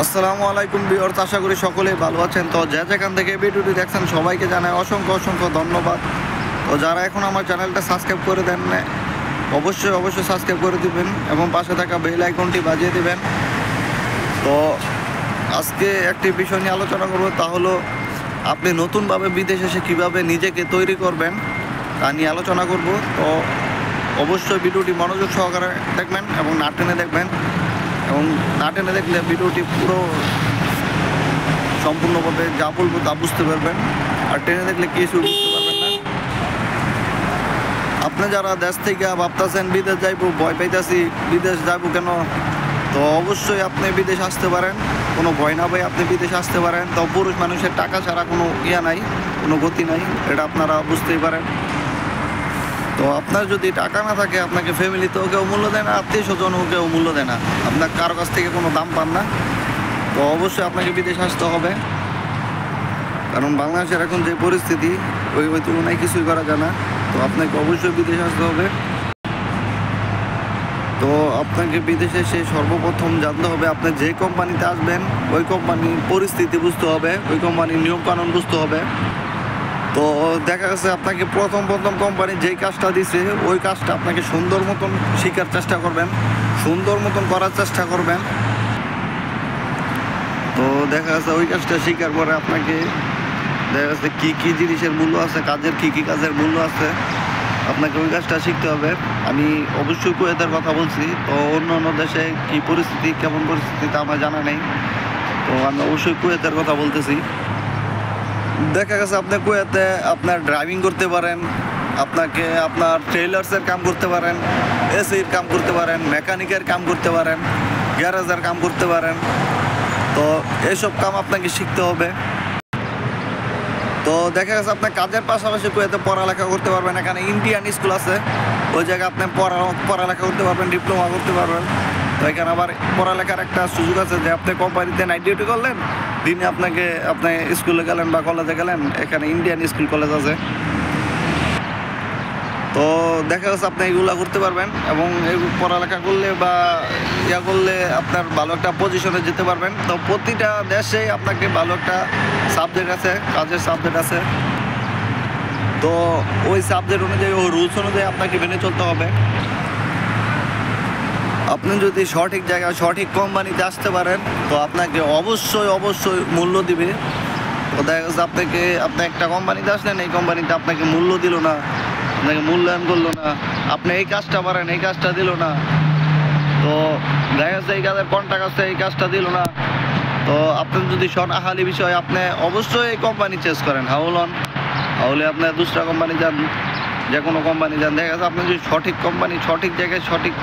আসসালামু আলাইকুম ভিউয়ার্স, আশা করি সকলেই ভালো আছেন। তো যে যেখান থেকে ভিডিওটি দেখছেন সবাইকে জানাই অসংখ্য অসংখ্য ধন্যবাদ। তো যারা এখন আমার চ্যানেলটা সাবস্ক্রাইব করে দেন অবশ্যই সাবস্ক্রাইব করে দিবেন এবং পাশে থাকা বেল আইকনটি বাজিয়ে দিবেন। তো আজকে একটি বিষয় নিয়ে আলোচনা করব, তা হলো আপনি নতুনভাবে বিদেশে এসে কীভাবে নিজেকে তৈরি করবেন তা নিয়ে আলোচনা করব। তো অবশ্যই ভিডিওটি মনোযোগ সহকারে দেখবেন এবং না টেনে দেখবেন, এবং না টেনে দেখলে ভিডিওটি পুরো সম্পূর্ণভাবে যা বলবো তা বুঝতে পারবেন, আর টেনে দেখলে কিছু বুঝতে পারবেন না। আপনি যারা দেশ থেকে ভাবতেছেন বিদেশ যাইব, ভয় পাইতেছি বিদেশ যাইব কেন, তো অবশ্যই আপনি বিদেশ আসতে পারেন, কোনো ভয় না ভাই, আপনি বিদেশ আসতে পারেন। তো পুরুষ মানুষের টাকা ছাড়া কোনো নাই, কোনো গতি নাই, এটা আপনারা বুঝতেই পারেন। তো আপনার যদি টাকা না থাকে, আপনাকে ফ্যামিলিতেও কেউ মূল্য দেয় না, আত্মীয় স্বজনও কেউ মূল্য দেয় না, আপনার কারো কাছ থেকে কোনো দাম পান না। তো অবশ্যই আপনাকে বিদেশ আসতে হবে, কারণ বাংলাদেশের এখন যে পরিস্থিতি ওই তুলনায় কিছুই করা যায় না। তো আপনাকে অবশ্যই বিদেশ আসতে হবে। তো আপনাকে বিদেশে এসে সর্বপ্রথম জানতে হবে আপনি যে কোম্পানিতে আসবেন ওই কোম্পানির পরিস্থিতি বুঝতে হবে, ওই কোম্পানির নিয়মকানুন বুঝতে হবে। তো দেখা গেছে আপনাকে প্রথম কোম্পানি যেই কাজটা দিছে ওই কাজটা আপনাকে সুন্দর মতন শেখার চেষ্টা করবেন, সুন্দর মতন করার চেষ্টা করবেন। তো দেখা যাচ্ছে ওই কাজটা শেখার পরে আপনাকে দেখা যাচ্ছে কী জিনিসের মূল্য আছে, কাজের কী কাজের মূল্য আছে, আপনাকে ওই কাজটা শিখতে হবে। আমি অবশ্যই কুয়েতের কথা বলছি, তো অন্য দেশে কী পরিস্থিতি, কেমন পরিস্থিতি তা আমার জানা নেই। তো আমি অবশ্যই কুয়েতের কথা বলতেছি। দেখা গেছে আপনি কুয়েতে আপনার ড্রাইভিং করতে পারেন, আপনার ট্রেলার্সের কাম করতে পারেন, এসির কাম করতে পারেন, মেকানিকের কাম করতে পারেন, গ্যারেজের কাম করতে পারেন। তো এইসব কাম আপনাকে শিখতে হবে। তো দেখা গেছে আপনার কাজের পাশাপাশি কুয়েতে পড়ালেখা করতে পারবেন, এখানে ইন্ডিয়ান স্কুল আছে, ওই জায়গায় আপনি পড়ালেখা করতে পারবেন, ডিপ্লোমা করতে পারবেন। তো এখানে আবার পড়ালেখার একটা সুযোগ আছে যে আপনি কোম্পানিতে নাইট ডিউটি করলেন, দিনে আপনি স্কুলে গেলেন বা কলেজে গেলেন, এখানে ইন্ডিয়ান স্কুল কলেজ আছে। তো দেখা যাচ্ছে আপনি এগুলো করতে পারবেন, এবং এই পড়ালেখা করলে বা করলে আপনার ভালো একটা পজিশনে যেতে পারবেন। তো প্রতিটা দেশেই আপনাকে ভালো একটা সাবজেক্ট আছে, কাজের সাবজেক্ট আছে। তো ওই সাবজেক্ট অনুযায়ী, ওই রুলস অনুযায়ী আপনাকে মেনে চলতে হবে। আপনি যদি সঠিক জায়গায় সঠিক কোম্পানিতে আসতে পারেন, তো আপনাকে অবশ্যই মূল্য দিবে। তো দেখা যাচ্ছে আপনি একটা কোম্পানিতে আসলেন, এই কোম্পানিতে আপনাকে মূল্য দিল না, আপনাকে মূল্যায়ন করলো না, আপনি এই কাজটা পারেন এই কাজটা দিল না। তো দেখা যাচ্ছে এই কাজের কন্ট্রাক্ট আছে, এই কাজটা দিল না। তো আপনার যদি সনাহালি বিষয়, আপনি অবশ্যই এই কোম্পানি চেঞ্জ করেন, হাউলে আপনি দুসরা কোম্পানি যান, যে কোনো কোম্পানি যান। দেখা যাচ্ছে আপনি যদি সঠিক কোম্পানি, সঠিক জায়গায় সঠিক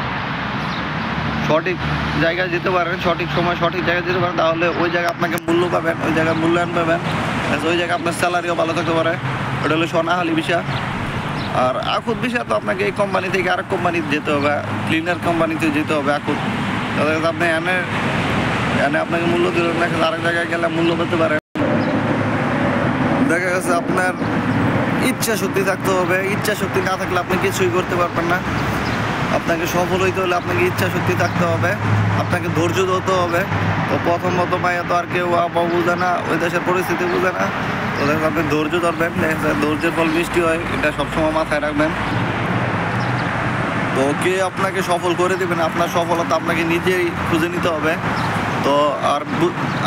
জায়গায় যেতে পারেন, সঠিক সময় সঠিক জায়গায় যেতে পারেন, তাহলে ওই জায়গায় আপনাকে মূল্য পাবেন, ওই জায়গায় মূল্যায়ন পাবেন, ওই জায়গায় আপনার স্যালারিও ভালো থাকতে পারে। ওটা হলো সনাহালি বিষয়। আর আকুত বিষয়, তো আপনাকে এই কোম্পানি থেকে আরেক কোম্পানিতে যেতে হবে, ক্লিনার কোম্পানিতে যেতে হবে আকুত। দেখা যাচ্ছে আপনি এনে আপনাকে মূল্য দিলেন না, আরেক জায়গায় গেলে মূল্য পেতে পারেন। দেখা গেছে আপনার ইচ্ছা শক্তি থাকতে হবে, ইচ্ছা শক্তি না থাকলে আপনি কিছুই করতে পারবেন না। আপনাকে সফল হইতে হলে আপনাকে ইচ্ছা শক্তি থাকতে হবে, আপনাকে ধৈর্য ধরতে হবে। তো প্রথম মায়া তো আর কেউ বুঝে না, ওই দেশের পরিস্থিতি বুঝে না। তো দেখো আপনি ধৈর্য ধরবেন, ধৈর্যের ফল মিষ্টি হয়, এটা সবসময় মাথায় রাখবেন। তো কে আপনাকে সফল করে দেবেন, আপনার সফলতা আপনাকে নিজেই খুঁজে নিতে হবে। তো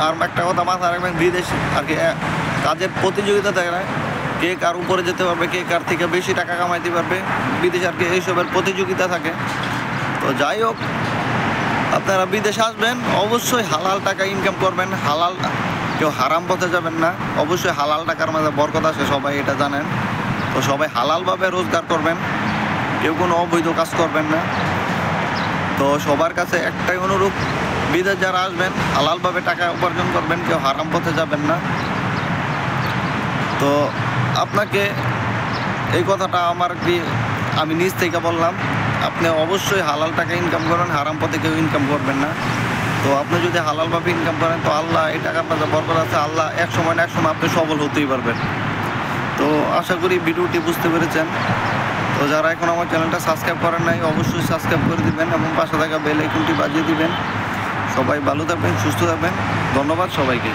আর একটা কথা মাথায় রাখবেন, বিদেশ আর কি কাজের প্রতিযোগিতা থাকে না, কে কার উপরে যেতে পারবে, কে কার থেকে বেশি টাকা কামাইতে পারবে, বিদেশ আর কি এইসবের প্রতিযোগিতা থাকে। তো যাই হোক, আপনারা বিদেশে আসবেন, অবশ্যই হালাল টাকা ইনকাম করবেন, কেউ হারাম পথে যাবেন না। অবশ্যই হালাল টাকার মাঝে বরকত আসে, সবাই এটা জানেন। তো সবাই হালালভাবে রোজগার করবেন, কেউ কোনো অবৈধ কাজ করবেন না। তো সবার কাছে একটাই অনুরোধ, বিদেশ যারা আসবেন হালালভাবে টাকা উপার্জন করবেন, কেউ হারাম পথে যাবেন না। তো আপনাকে এই কথাটা আমি নিজ থেকে বললাম, আপনি অবশ্যই হালাল টাকা ইনকাম করবেন, হারাম পথে কেউ ইনকাম করবেন না। তো আপনি যদি হালালভাবে ইনকাম করেন, তো আল্লাহ এই টাকা আপনার যা বরকত আছে, আল্লাহ এক সময় না এক সময় আপনি সফল হতেই পারবেন। তো আশা করি ভিডিওটি বুঝতে পেরেছেন। তো যারা এখন আমার চ্যানেলটা সাবস্ক্রাইব করেন নাই, অবশ্যই সাবস্ক্রাইব করে দিবেন এবং পাশে থাকা বেল আইকনটি বাজিয়ে দিবেন। সবাই ভালো থাকবেন, সুস্থ থাকবেন। ধন্যবাদ সবাইকে।